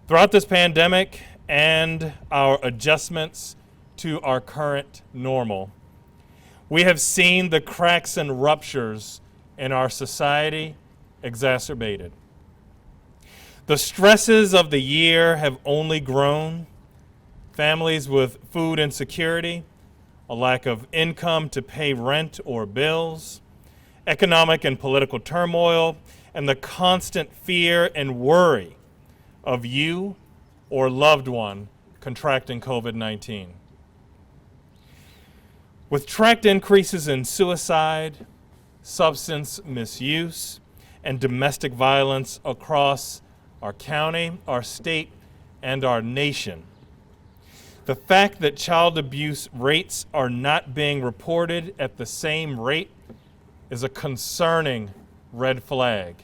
Throughout this pandemic and our adjustments to our current normal, we have seen the cracks and ruptures in our society exacerbated. The stresses of the year have only grown. Families with food insecurity, a lack of income to pay rent or bills, economic and political turmoil, and the constant fear and worry of you or loved one contracting COVID-19. With tracked increases in suicide, substance misuse, and domestic violence across our county, our state, and our nation, the fact that child abuse rates are not being reported at the same rate is a concerning red flag.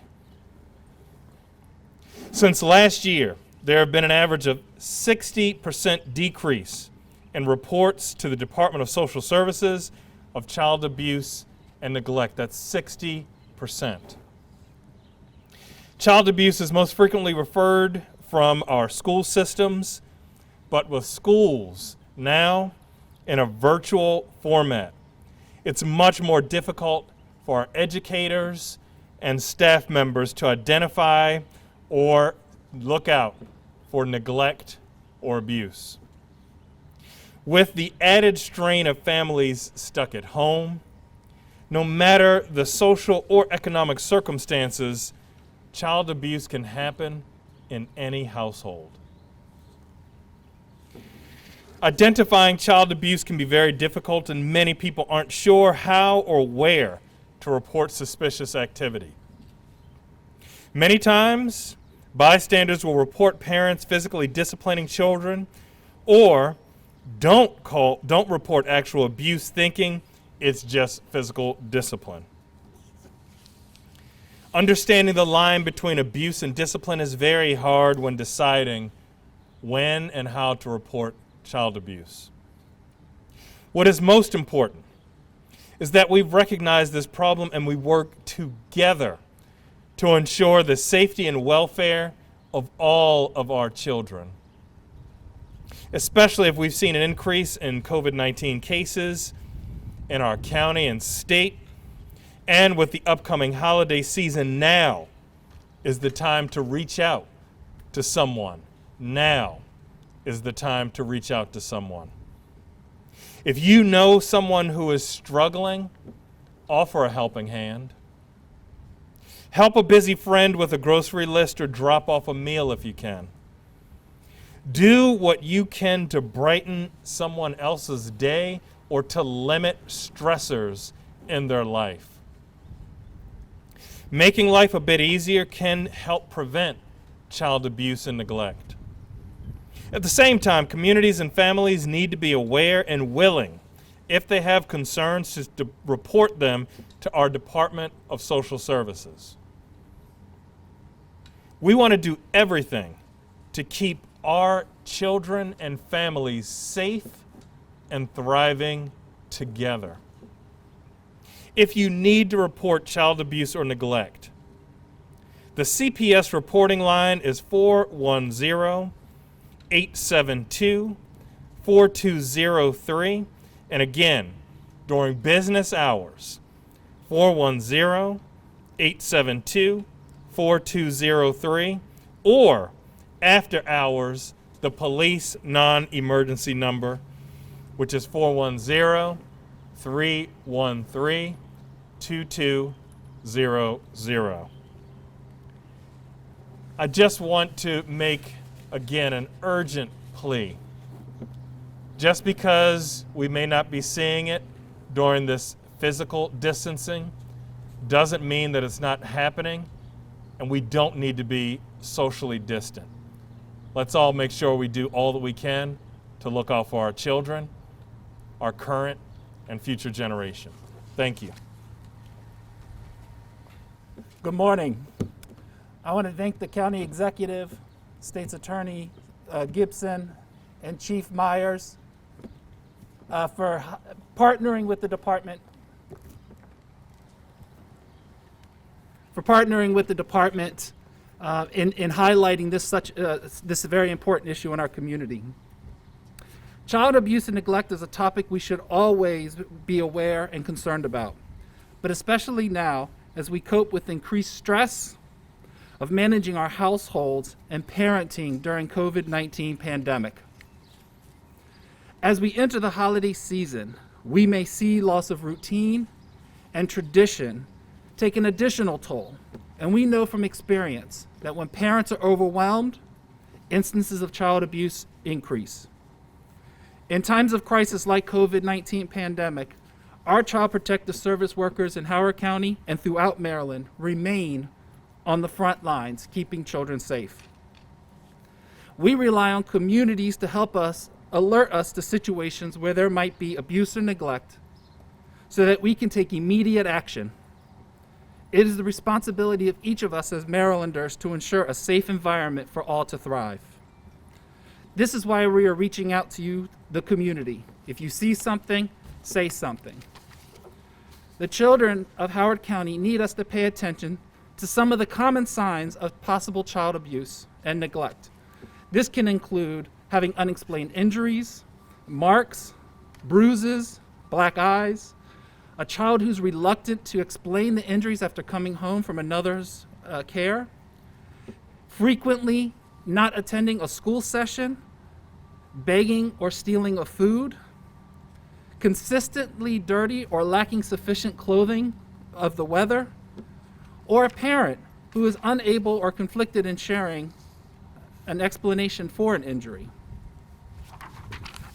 Since last year, there have been an average of 60% decrease in reports to the Department of Social Services of child abuse and neglect. That's 60%. Child abuse is most frequently referred from our school systems, but with schools now in a virtual format, it's much more difficult for our educators and staff members to identify or look out for neglect or abuse. With the added strain of families stuck at home, no matter the social or economic circumstances, child abuse can happen in any household. Identifying child abuse can be very difficult, and many people aren't sure how or where to report suspicious activity. Many times, bystanders will report parents physically disciplining children or don't report actual abuse, thinking it's just physical discipline. Understanding the line between abuse and discipline is very hard when deciding when and how to report child abuse. What is most important is that we recognize this problem and we work together to ensure the safety and welfare of all of our children, especially if we've seen an increase in COVID-19 cases in our county and state. And with the upcoming holiday season, now is the time to reach out to someone. Now is the time to reach out to someone. If you know someone who is struggling, offer a helping hand. Help a busy friend with a grocery list or drop off a meal if you can. Do what you can to brighten someone else's day or to limit stressors in their life. Making life a bit easier can help prevent child abuse and neglect. At the same time, communities and families need to be aware and willing, if they have concerns, to report them to our Department of Social Services. We want to do everything to keep our children and families safe and thriving together. If you need to report child abuse or neglect, the CPS reporting line is 410-872-4203. And again, during business hours, 410-872-4203, or after hours, the police non-emergency number, which is 410-313-2200. I just want to make, again, an urgent plea. Just because we may not be seeing it during this physical distancing doesn't mean that it's not happening, and we don't need to be socially distant. Let's all make sure we do all that we can to look out for our children, our current and future generation. Thank you. Good morning. I want to thank the County Executive, State's Attorney Gibson, and Chief Myers for partnering with the department in highlighting this very important issue in our community. Child abuse and neglect is a topic we should always be aware and concerned about, but especially now as we cope with increased stress of managing our households and parenting during COVID-19 pandemic. As we enter the holiday season, we may see loss of routine and tradition take an additional toll, and we know from experience that when parents are overwhelmed, instances of child abuse increase. In times of crisis like COVID-19 pandemic, our Child Protective Service workers in Howard County and throughout Maryland remain on the front lines, keeping children safe. We rely on communities to help us alert us to situations where there might be abuse or neglect so that we can take immediate action. It is the responsibility of each of us as Marylanders to ensure a safe environment for all to thrive. This is why we are reaching out to you, the community. If you see something, say something. The children of Howard County need us to pay attention to some of the common signs of possible child abuse and neglect. This can include having unexplained injuries, marks, bruises, black eyes, a child who's reluctant to explain the injuries after coming home from another's care, frequently not attending a school session, begging or stealing of food, consistently dirty or lacking sufficient clothing of the weather, or a parent who is unable or conflicted in sharing an explanation for an injury.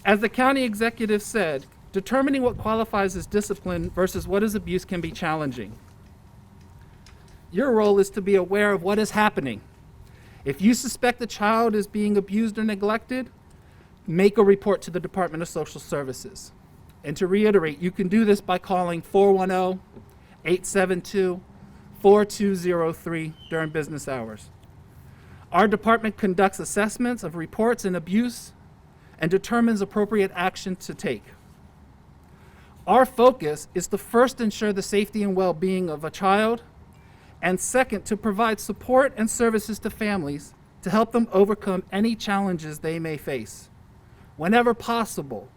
As the county executive said, determining what qualifies as discipline versus what is abuse can be challenging. Your role is to be aware of what is happening. If you suspect a child is being abused or neglected, make a report to the Department of Social Services. And to reiterate, you can do this by calling 410-872-4203 during business hours. Our department conducts assessments of reports and abuse and determines appropriate action to take. Our focus is to first ensure the safety and well-being of a child, and second, to provide support and services to families to help them overcome any challenges they may face. Whenever possible,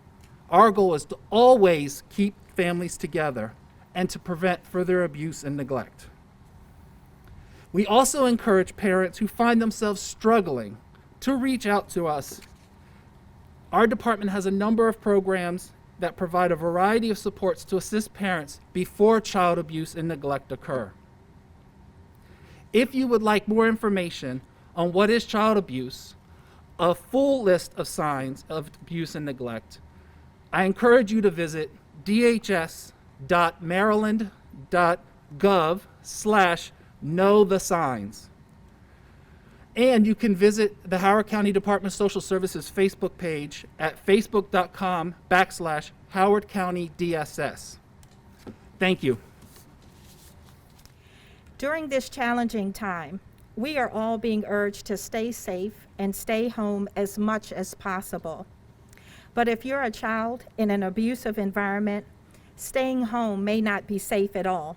our goal is to always keep families together and to prevent further abuse and neglect. We also encourage parents who find themselves struggling to reach out to us. Our department has a number of programs that provide a variety of supports to assist parents before child abuse and neglect occur. If you would like more information on what is child abuse, a full list of signs of abuse and neglect, I encourage you to visit dhs.maryland.gov/knowthesigns. And you can visit the Howard County Department of Social Services Facebook page at facebook.com/Howard County DSS. Thank you. During this challenging time, we are all being urged to stay safe and stay home as much as possible. But if you're a child in an abusive environment, staying home may not be safe at all.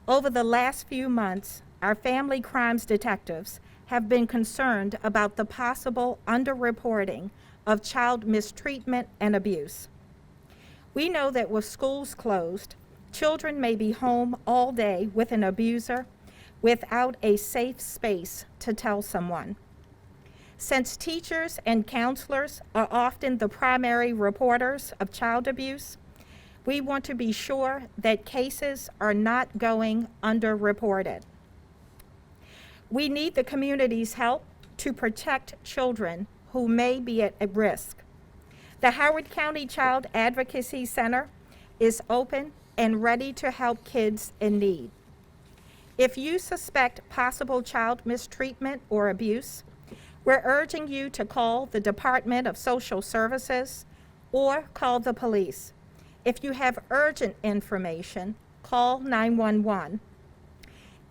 Over the last few months, our family crimes detectives have been concerned about the possible underreporting of child mistreatment and abuse. We know that with schools closed, children may be home all day with an abuser without a safe space to tell someone. Since teachers and counselors are often the primary reporters of child abuse, we want to be sure that cases are not going underreported. We need the community's help to protect children who may be at risk. The Howard County Child Advocacy Center is open and ready to help kids in need. If you suspect possible child mistreatment or abuse, we're urging you to call the Department of Social Services or call the police. If you have urgent information, call 911.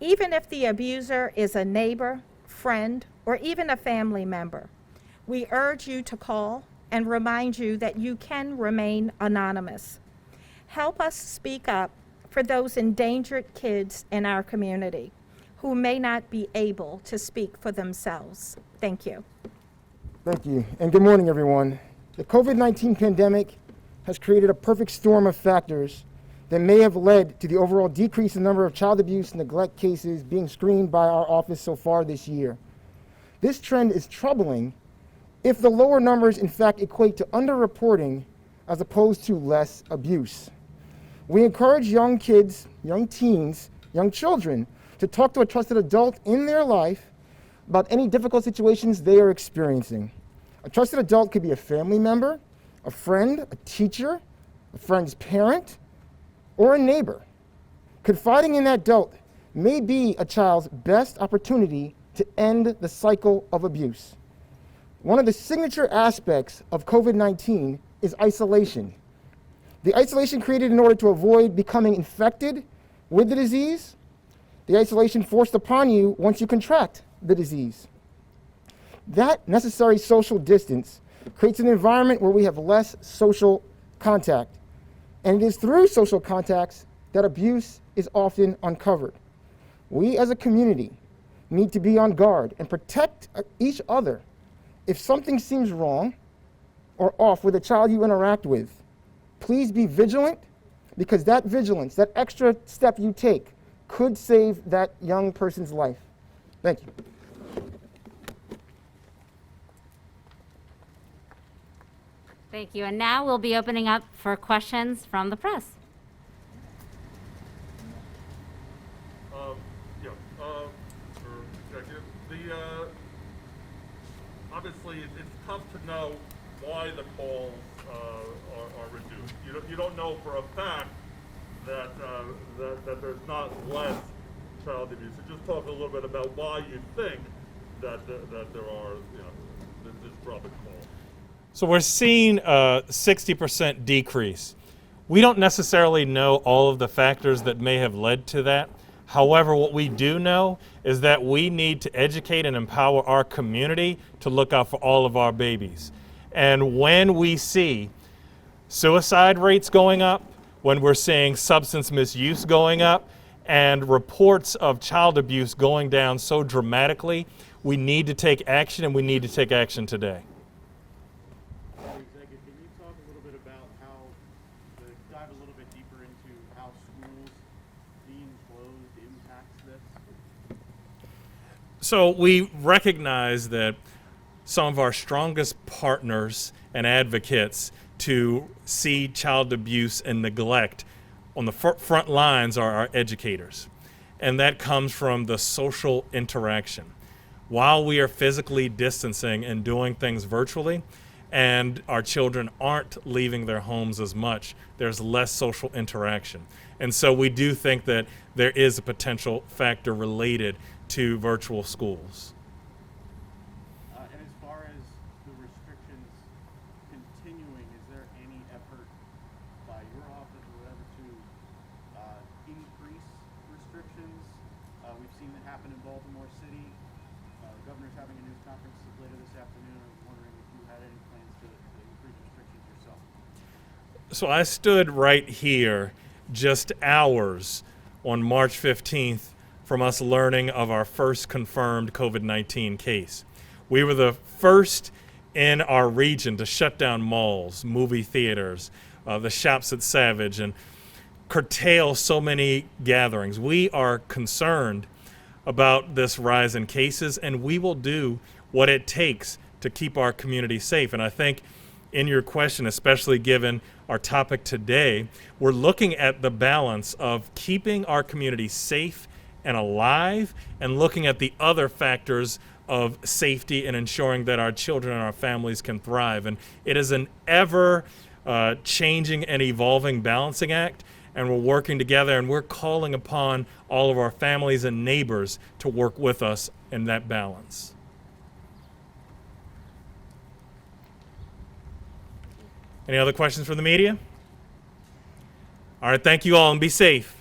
Even if the abuser is a neighbor, friend, or even a family member, we urge you to call and remind you that you can remain anonymous. Help us speak up for those endangered kids in our community who may not be able to speak for themselves. Thank you. Thank you, and good morning, everyone. The COVID-19 pandemic has created a perfect storm of factors that may have led to the overall decrease in the number of child abuse and neglect cases being screened by our office so far this year. This trend is troubling if the lower numbers in fact equate to underreporting as opposed to less abuse. We encourage young kids, young teens, young children to talk to a trusted adult in their life about any difficult situations they are experiencing. A trusted adult could be a family member, a friend, a teacher, a friend's parent, or a neighbor. Confiding in that adult may be a child's best opportunity to end the cycle of abuse. One of the signature aspects of COVID-19 is isolation. The isolation created in order to avoid becoming infected with the disease, the isolation forced upon you once you contract the disease. That necessary social distance creates an environment where we have less social contact. And it is through social contacts that abuse is often uncovered. We as a community need to be on guard and protect each other. If something seems wrong or off with a child you interact with, please be vigilant, because that vigilance, that extra step you take, could save that young person's life. Thank you. Thank you. And now we'll be opening up for questions from the press. Obviously, it's tough to know why the calls are reduced. You don't know for a fact that there's not less child abuse. So just talk a little bit about why you think that there are this drop in calls. So we're seeing a 60% decrease. We don't necessarily know all of the factors that may have led to that. However, what we do know is that we need to educate and empower our community to look out for all of our babies. And when we see suicide rates going up, when we're seeing substance misuse going up, and reports of child abuse going down so dramatically, we need to take action, and we need to take action today. Can you talk a little bit about dive a little bit deeper into how schools being closed impacts this? So we recognize that some of our strongest partners and advocates to see child abuse and neglect on the front lines are our educators. And that comes from the social interaction. While we are physically distancing and doing things virtually, and our children aren't leaving their homes as much, there's less social interaction. And so we do think that there is a potential factor related to virtual schools. And as far as the restrictions continuing, is there any effort by your office or whatever to increase restrictions? We've seen that happen in Baltimore City. The governor's having a news conference later this afternoon. I was wondering if you had any plans to increase restrictions yourself. So I stood right here just hours on March 15th from us learning of our first confirmed COVID-19 case. We were the first in our region to shut down malls, movie theaters, the shops at Savage, and curtail so many gatherings. We are concerned about this rise in cases, and we will do what it takes to keep our community safe. And I think in your question, especially given our topic today, we're looking at the balance of keeping our community safe and alive, and looking at the other factors of safety and ensuring that our children and our families can thrive. And it is an ever changing and evolving balancing act, and we're working together, and we're calling upon all of our families and neighbors to work with us in that balance. Any other questions from the media? All right, thank you all, and be safe.